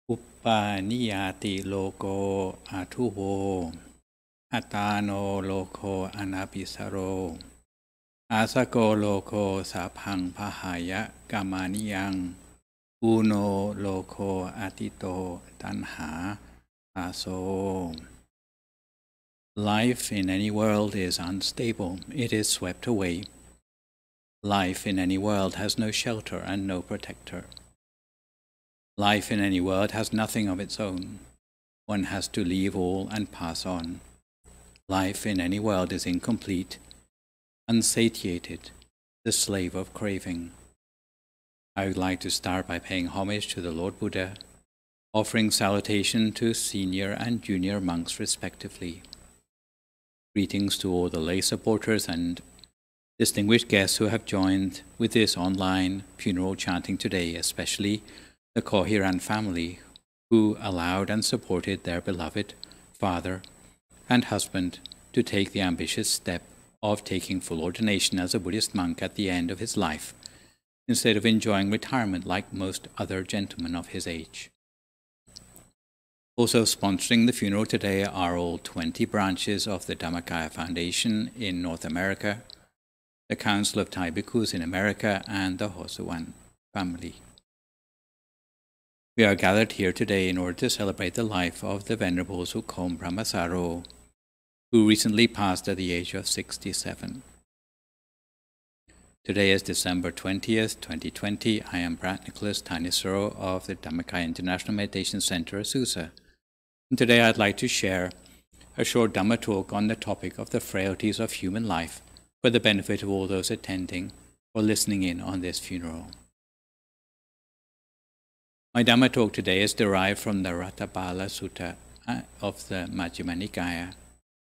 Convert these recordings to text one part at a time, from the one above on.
Upanīyati loko addhuvo Atāṇo loko anabhissaro Assako loko sabbaṃ pahāya gamanìyaṃ Uno loko atitto taṇhā dāso. Life in any world is unstable. It is swept away. Life in any world has no shelter and no protector. Life in any world has nothing of its own. One has to leave all and pass on. Life in any world is incomplete, unsatiated, the slave of craving. I would like to start by paying homage to the Lord Buddha, offering salutation to senior and junior monks respectively. Greetings to all the lay supporters and distinguished guests who have joined with this online funeral chanting today, especially the Kohiran family who allowed and supported their beloved father and husband to take the ambitious step of taking full ordination as a Buddhist monk at the end of his life, instead of enjoying retirement like most other gentlemen of his age. Also sponsoring the funeral today are all 20 branches of the Dhammakaya Foundation in North America, the Council of Thai Bhikkhus in America, and the Hosuwan family. We are gathered here today in order to celebrate the life of the Venerable Sukhom Brahmasaro, who recently passed at the age of 67. Today is December 20th, 2020. I am Phra Nicholas Thanissaro of the Dhammakaya International Meditation Center, Azusa. And today I'd like to share a short Dhamma talk on the topic of the frailties of human life for the benefit of all those attending or listening in on this funeral. My Dhamma talk today is derived from the Raṭṭhapāla Sutta of the Majjhima Nikaya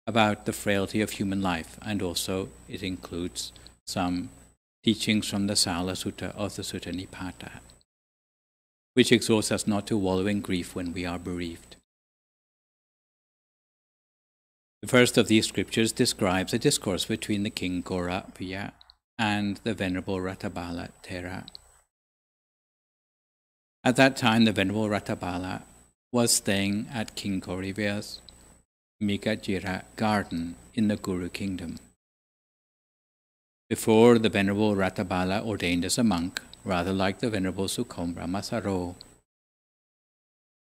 about the frailty of human life, and also it includes some teachings from the Sala Sutta of the Sutta Nipata, which exhorts us not to wallow in grief when we are bereaved. The first of these scriptures describes a discourse between the king Gaurabhya and the Venerable Raṭṭhapāla Thera. At that time, the Venerable Raṭṭhapāla was staying at King Gaurabhya's Migajira garden in the Guru kingdom. Before, the Venerable Raṭṭhapāla ordained as a monk, rather like the Venerable Sukhom Brahmasaro.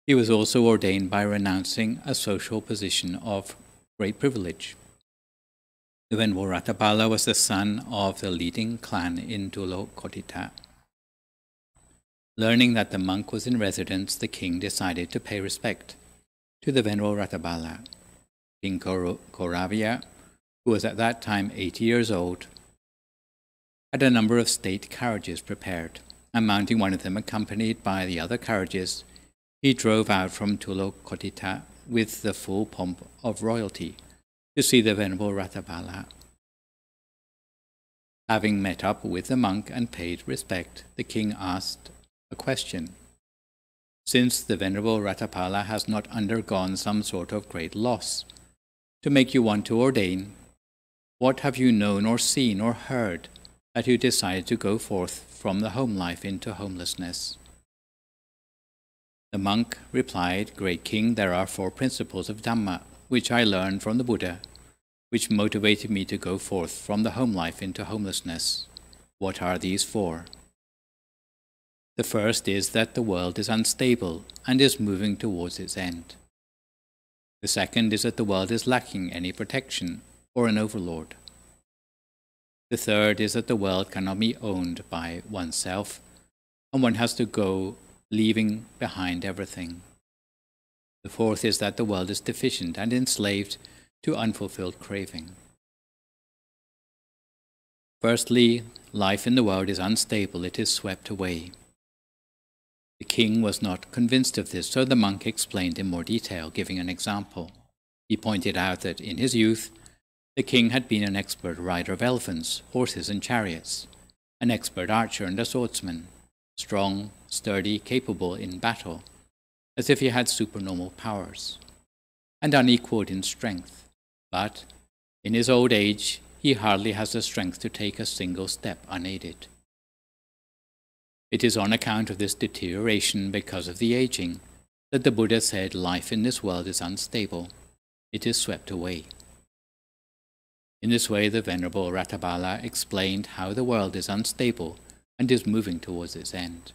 He was also ordained by renouncing a social position of great privilege. The Venerable Raṭṭhapāla was the son of the leading clan in Tulokotita. Learning that the monk was in residence, the king decided to pay respect to the Venerable Raṭṭhapāla. King Gaurabhya, who was at that time 80 years old, had a number of state carriages prepared, and mounting one of them accompanied by the other carriages, he drove out from Tulokotita with the full pomp of royalty to see the Venerable Raṭṭhapāla. Having met up with the monk and paid respect, the king asked a question. Since the Venerable Raṭṭhapāla has not undergone some sort of great loss to make you want to ordain, what have you known or seen or heard that you decided to go forth from the home life into homelessness? The monk replied, Great King, there are 4 principles of Dhamma, which I learned from the Buddha, which motivated me to go forth from the home life into homelessness. What are these 4? The first is that the world is unstable and is moving towards its end. The second is that the world is lacking any protection or an overlord. The third is that the world cannot be owned by oneself, and one has to go, leaving behind everything. The fourth is that the world is deficient and enslaved to unfulfilled craving. Firstly, life in the world is unstable, it is swept away. The king was not convinced of this, so the monk explained in more detail, giving an example. He pointed out that in his youth, the king had been an expert rider of elephants, horses, and chariots, an expert archer and a swordsman, strong, sturdy, capable in battle, as if he had supernormal powers, and unequaled in strength. But in his old age, he hardly has the strength to take a single step unaided. It is on account of this deterioration, because of the aging, that the Buddha said life in this world is unstable. It is swept away. In this way, the Venerable Raṭṭhapāla explained how the world is unstable and is moving towards its end.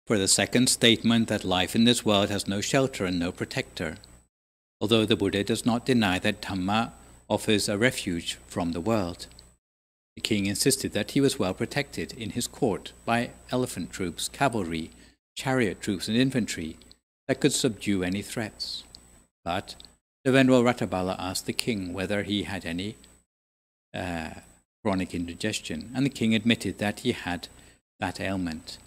For the second statement that life in this world has no shelter and no protector, although the Buddha does not deny that Dhamma offers a refuge from the world, the king insisted that he was well protected in his court by elephant troops, cavalry, chariot troops, and infantry that could subdue any threats. But the Venerable Raṭṭhapāla asked the king whether he had any chronic indigestion, and the king admitted that he had that ailment.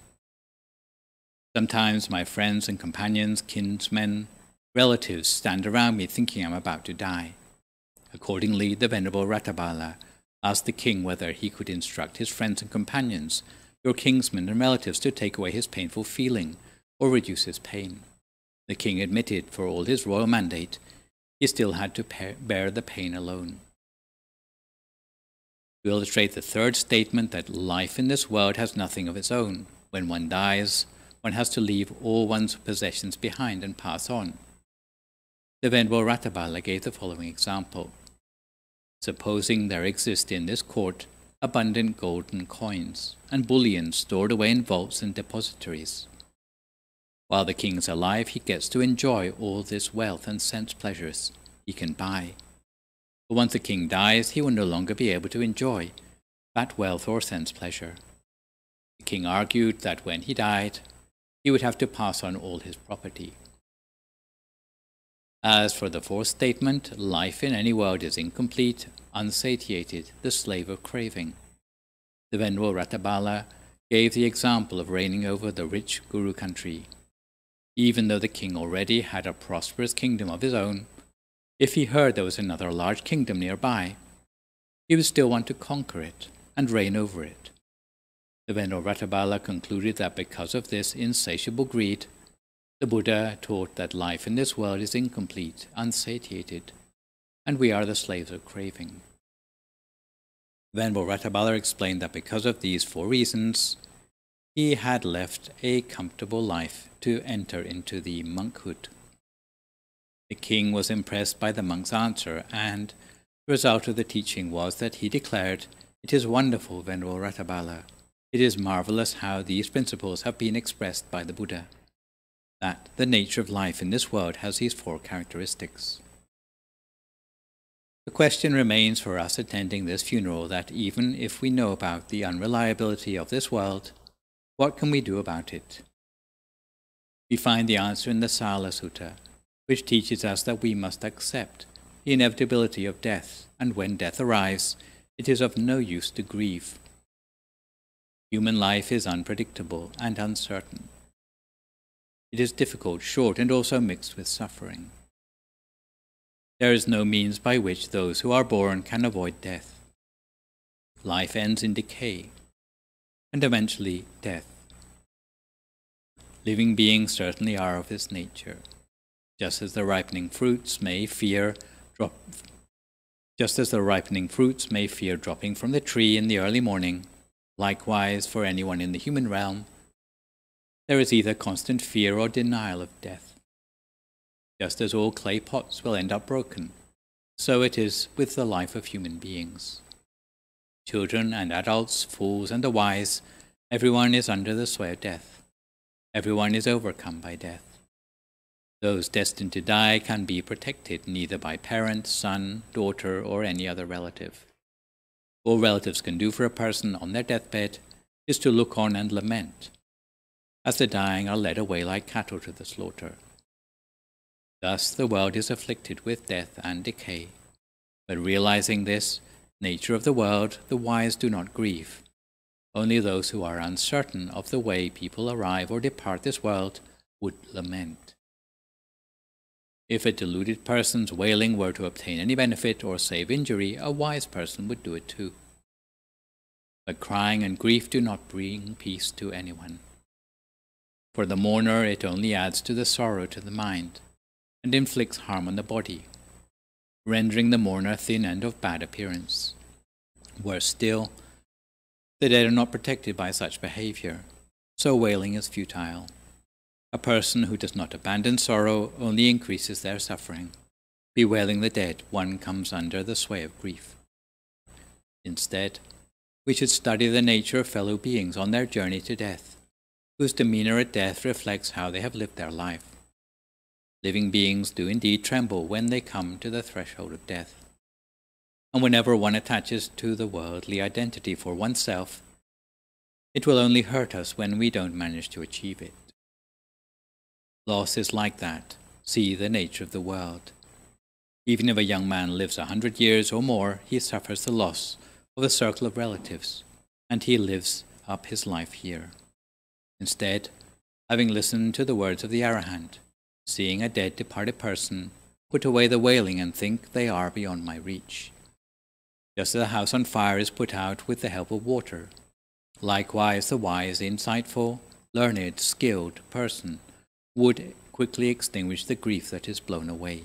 Sometimes my friends and companions, kinsmen, relatives stand around me thinking I'm about to die. Accordingly, the Venerable Raṭṭhapāla asked the king whether he could instruct his friends and companions, your kinsmen and relatives, to take away his painful feeling or reduce his pain. The king admitted, for all his royal mandate, he still had to bear the pain alone. To illustrate the third statement that life in this world has nothing of its own, when one dies, one has to leave all one's possessions behind and pass on. The Venerable Raṭṭhapāla gave the following example. Supposing there exist in this court abundant golden coins and bullion stored away in vaults and depositories. While the king is alive, he gets to enjoy all this wealth and sense pleasures he can buy. But once the king dies, he will no longer be able to enjoy that wealth or sense pleasure. The king argued that when he died, he would have to pass on all his property. As for the fourth statement, life in any world is incomplete, unsatiated, the slave of craving. The Venerable Raṭṭhapāla gave the example of reigning over the rich Guru country. Even though the king already had a prosperous kingdom of his own, if he heard there was another large kingdom nearby, he would still want to conquer it and reign over it. The Venerable Raṭṭhapāla concluded that because of this insatiable greed, the Buddha taught that life in this world is incomplete, unsatiated, and we are the slaves of craving. Venerable Raṭṭhapāla explained that because of these four reasons, he had left a comfortable life to enter into the monkhood. The king was impressed by the monk's answer, and the result of the teaching was that he declared, "It is wonderful, Venerable Raṭṭhapāla. It is marvelous how these principles have been expressed by the Buddha, that the nature of life in this world has these four characteristics." The question remains for us attending this funeral that even if we know about the unreliability of this world, what can we do about it? We find the answer in the Sala Sutta, which teaches us that we must accept the inevitability of death, and when death arrives, it is of no use to grieve. Human life is unpredictable and uncertain. It is difficult, short, and also mixed with suffering. There is no means by which those who are born can avoid death. Life ends in decay, and eventually death. Living beings certainly are of this nature. Just as the ripening fruits may fear dropping from the tree in the early morning, likewise for anyone in the human realm, there is either constant fear or denial of death. Just as all clay pots will end up broken, so it is with the life of human beings. Children and adults, fools and the wise, everyone is under the sway of death. Everyone is overcome by death. Those destined to die can be protected neither by parent, son, daughter, or any other relative. All relatives can do for a person on their deathbed is to look on and lament, as the dying are led away like cattle to the slaughter. Thus the world is afflicted with death and decay. But realizing this nature of the world, the wise do not grieve. Only those who are uncertain of the way people arrive or depart this world would lament. If a deluded person's wailing were to obtain any benefit or save injury, a wise person would do it too. But crying and grief do not bring peace to anyone. For the mourner, it only adds to the sorrow to the mind, and inflicts harm on the body, rendering the mourner thin and of bad appearance. Worse still, the dead are not protected by such behavior, so wailing is futile. A person who does not abandon sorrow only increases their suffering. Bewailing the dead, one comes under the sway of grief. Instead, we should study the nature of fellow beings on their journey to death, whose demeanor at death reflects how they have lived their life. Living beings do indeed tremble when they come to the threshold of death. And whenever one attaches to the worldly identity for oneself, it will only hurt us when we don't manage to achieve it. Loss is like that. See the nature of the world. Even if a young man lives 100 years or more, he suffers the loss of a circle of relatives, and he lives up his life here. Instead, having listened to the words of the Arahant, seeing a dead departed person, put away the wailing and think they are beyond my reach. Just as a house on fire is put out with the help of water, likewise the wise, insightful, learned, skilled person would quickly extinguish the grief that is blown away,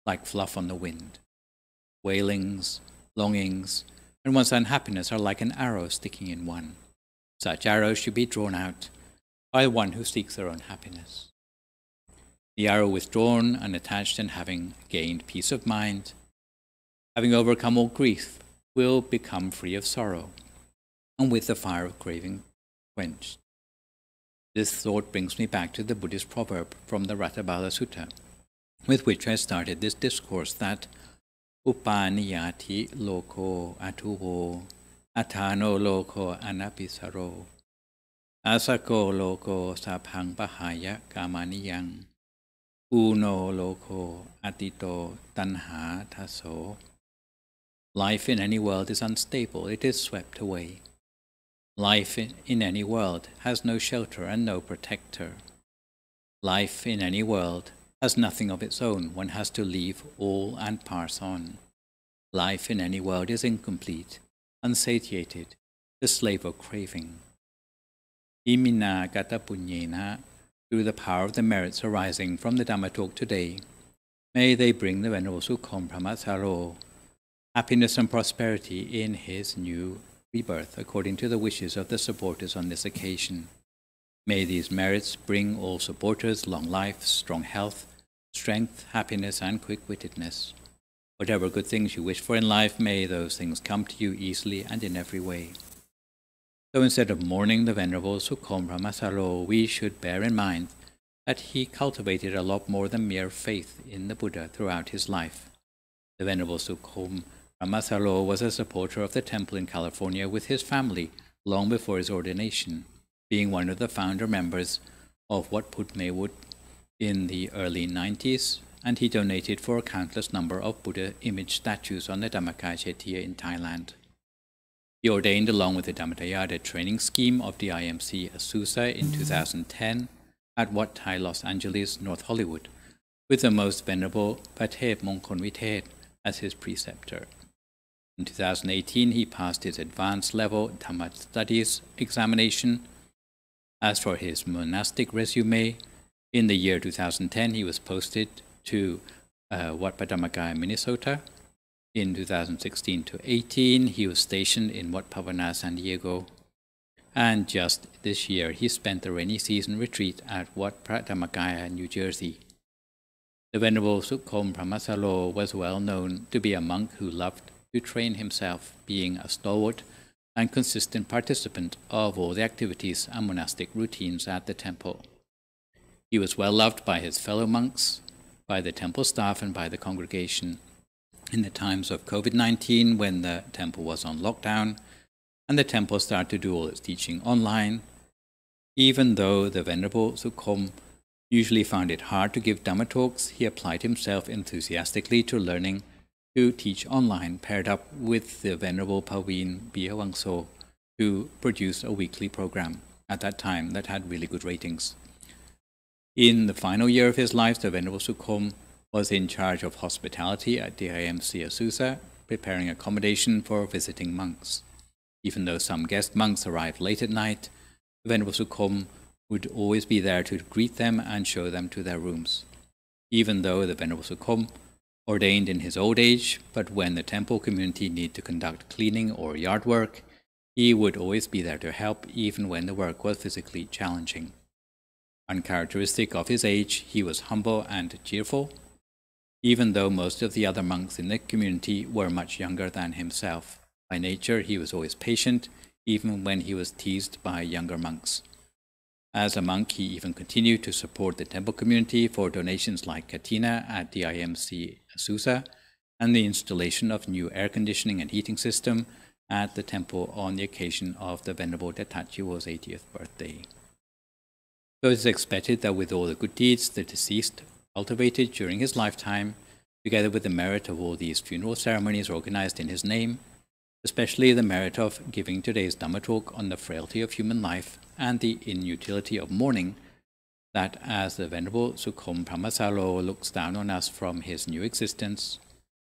like fluff on the wind. Wailings, longings, and one's unhappiness are like an arrow sticking in one. Such arrows should be drawn out by one who seeks their own happiness. The arrow withdrawn, unattached, and having gained peace of mind, having overcome all grief, will become free of sorrow, and with the fire of craving quenched. This thought brings me back to the Buddhist proverb from the Raṭṭhapāla Sutta, with which I started this discourse, that Upanīyati loko addhuvo, Atāṇo loko anabhissaro, Assako loko sabbaṃ pahāya gamanìyaṃ, Uno loko atitto taṇhā dāso. Life in any world is unstable, it is swept away. Life in any world has no shelter and no protector. Life in any world has nothing of its own, one has to leave all and pass on. Life in any world is incomplete, unsatiated, the slave of craving. Imina gata punyena, through the power of the merits arising from the Dhamma talk today, may they bring the Venerable Sukhom Brahmasaro happiness and prosperity in his new rebirth, according to the wishes of the supporters on this occasion. May these merits bring all supporters long life, strong health, strength, happiness, and quick-wittedness. Whatever good things you wish for in life, may those things come to you easily and in every way. So instead of mourning the Venerable Sukhom Brahmasaro, we should bear in mind that he cultivated a lot more than mere faith in the Buddha throughout his life. The Venerable Sukhom Brahmasaro was a supporter of the temple in California with his family long before his ordination, being one of the founder members of Wat Phut Mewut in the early 90s, and he donated for a countless number of Buddha image statues on the Dhammakaya Chettiya in Thailand. He ordained along with the Dhammadayada training scheme of the IMC Azusa in 2010 at Wat Thai, Los Angeles, North Hollywood, with the Most Venerable Pathet Mongkol Vitet as his preceptor. In 2018, he passed his advanced level Dhamma studies examination. As for his monastic resume, in the year 2010, he was posted to Wat Phra Dhammakaya, Minnesota. In 2016 to 18, he was stationed in Wat Pavana, San Diego. And just this year, he spent the rainy season retreat at Wat Phra Dhammakaya, New Jersey. The Venerable Sukhom Brahmasaro was well known to be a monk who loved to train himself, being a stalwart and consistent participant of all the activities and monastic routines at the temple. He was well loved by his fellow monks, by the temple staff, and by the congregation. In the times of COVID-19, when the temple was on lockdown and the temple started to do all its teaching online, even though the Venerable Sukhom usually found it hard to give Dhamma talks, he applied himself enthusiastically to learning to teach online, paired up with the Venerable Pawin Biyawangso to produce a weekly program at that time that had really good ratings. In the final year of his life, the Venerable Sukhom was in charge of hospitality at the IMC Azusa, preparing accommodation for visiting monks. Even though some guest monks arrived late at night, the Venerable Sukhom would always be there to greet them and show them to their rooms. Even though the Venerable Sukhom ordained in his old age, but when the temple community needed to conduct cleaning or yard work, he would always be there to help, even when the work was physically challenging. Uncharacteristic of his age, he was humble and cheerful, even though most of the other monks in the community were much younger than himself. By nature, he was always patient, even when he was teased by younger monks. As a monk, he even continued to support the temple community for donations like katina at the IMC Azusa and the installation of new air conditioning and heating system at the temple on the occasion of the Venerable Dattachiwo's 80th birthday. So it is expected that with all the good deeds the deceased cultivated during his lifetime, together with the merit of all these funeral ceremonies organized in his name, especially the merit of giving today's Dhamma talk on the frailty of human life and the inutility of mourning, that as the Venerable Sukhom Brahmasaro looks down on us from his new existence,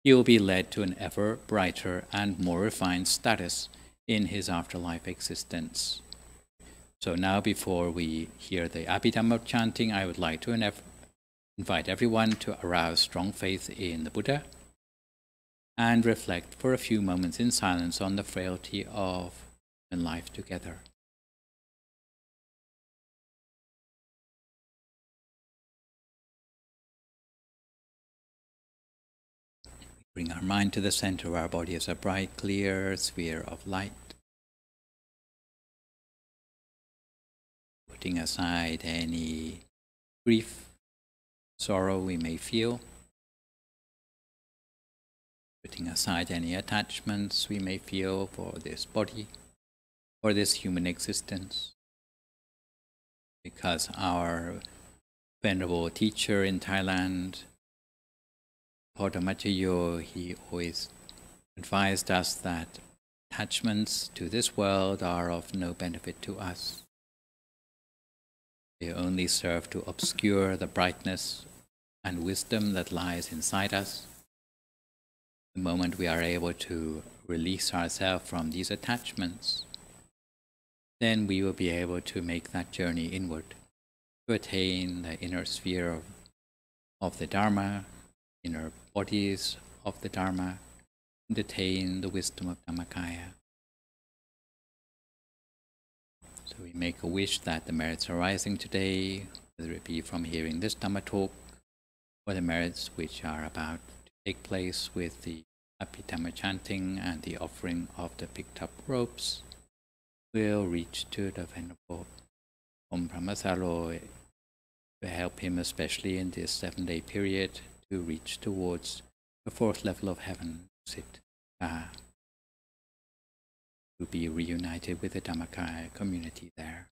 he will be led to an ever brighter and more refined status in his afterlife existence. So now, before we hear the Abhidhamma chanting, I would like to invite everyone to arouse strong faith in the Buddha and reflect for a few moments in silence on the frailty of human life together. Bring our mind to the center of our body as a bright, clear sphere of light. Putting aside any grief, sorrow we may feel. Putting aside any attachments we may feel for this body, for this human existence. Because our venerable teacher in Thailand, Podamachayo, he always advised us that attachments to this world are of no benefit to us. They only serve to obscure the brightness and wisdom that lies inside us. The moment we are able to release ourselves from these attachments, then we will be able to make that journey inward, to attain the inner sphere of the Dharma, inner bodies of the Dharma, and attain the wisdom of Dhammakaya. So we make a wish that the merits arising today, whether it be from hearing this Dhamma talk, or the merits which are about to take place with the Abhidhamma chanting and the offering of the picked up ropes, will reach to the Venerable Sukhom Brahmasaro to help him, especially in this 7-day period, to reach towards the 4th level of heaven, sit, to be reunited with the Dhammakaya community there.